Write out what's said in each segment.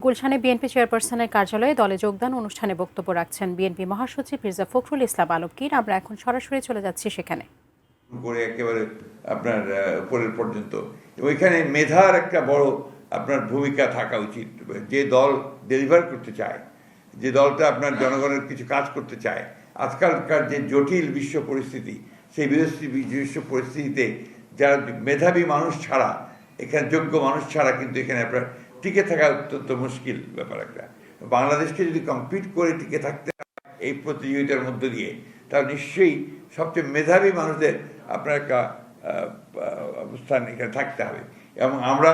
গুলশানে বিএনপি চেয়ারপারসনের কার্যালয়ে দলে যোগদান অনুষ্ঠানে বক্তব্য রাখছেন বিএনপি মহাসচিব মির্জা ফখরুল ইসলাম আলমগীর। আমরা এখন সরাসরি চলে যাচ্ছি সেখানে। করে একেবারে আপনার উপরের পর্যন্ত ওইখানে মেধার একটা বড় আপনার ভূমিকা থাকা উচিত। যে দল ডেলিভার করতে চায়, যে দলটা আপনার জনগণের কিছু কাজ করতে চায়, আজকালকার যে জটিল বিশ্ব পরিস্থিতি, সেই বিশ্ব পরিস্থিতিতে যারা মেধাবী মানুষ ছাড়া, এখানে যোগ্য মানুষ ছাড়া কিন্তু এখানে আপনার টিকে থাকা অত্যন্ত মুশকিল ব্যাপার একটা। বাংলাদেশকে যদি কম্পিট করে টিকে থাকতে এই প্রতিযোগিতার মধ্য দিয়ে, তাহলে নিশ্চয়ই সবচেয়ে মেধাবী মানুষদের আপনার একটা অবস্থান এখানে থাকতে হবে। এবং আমরা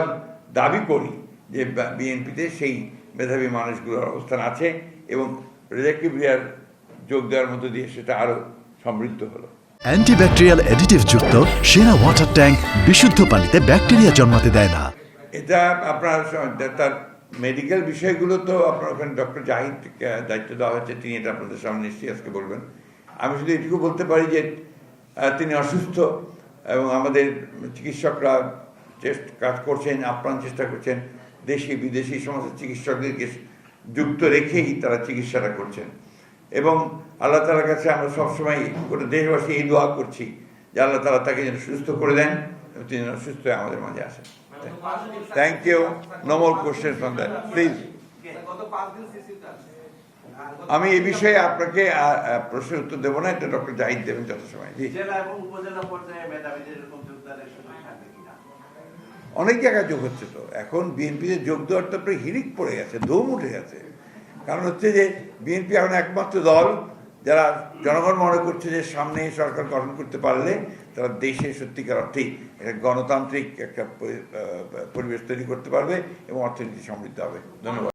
দাবি করি যে বিএনপিতে সেই মেধাবী মানুষগুলোর অবস্থান আছে এবং রেজাকিবিয়ার যোগ দেওয়ার মধ্য দিয়ে সেটা আরও সমৃদ্ধ হলো। অ্যান্টিব্যাকটেরিয়াল অ্যাডিটিভ যুক্ত সেরা ওয়াটার ট্যাঙ্ক বিশুদ্ধ পানিতে ব্যাকটেরিয়া জন্মাতে দেয় না। এটা আপনার তার মেডিকেল বিষয়গুলো তো আপনার ওখানে ডক্টর জাহিদ দায়িত্ব দেওয়া হয়েছে, তিনি এটা আপনাদের সামনে নিশ্চয়ই আজকে বলবেন। আমি শুধু এটুকু বলতে পারি যে তিনি অসুস্থ এবং আমাদের চিকিৎসকরা কাজ করছেন, আপ্রাণ চেষ্টা করছেন, দেশি বিদেশি সমস্ত চিকিৎসকদেরকে যুক্ত রেখেই তারা চিকিৎসাটা করছেন। এবং আল্লাহ তাআলার কাছে আমরা সবসময় গোটা দেশবাসী এই দোয়া করছি যে আল্লাহ তাআলা তাকে যেন সুস্থ করে দেন এবং তিনি যেন সুস্থ হয়ে আমাদের মাঝে আসেন। Thank you. No more question from that please. আমি এই বিষয়ে আপনাকে প্রশ্নের উত্তর দেবো না, এটা ডক্টর জাহিদ দেবেন যত সময়। জি, অনেক জায়গায় যোগ হচ্ছে তো এখন বিএনপিতে যোগ দেওয়ার তো আপনার হিড়িক পড়ে গেছে, ধুম উঠে গেছে। কারণ হচ্ছে যে বিএনপি এখন একমাত্র দল যারা জনগণ মনে করছে যে সামনে সরকার গঠন করতে পারলে তারা দেশে সত্যিকার অর্থেই একটা গণতান্ত্রিক একটা পরিবেশ তৈরি করতে পারবে এবং অর্থনীতি সমৃদ্ধ হবে। ধন্যবাদ।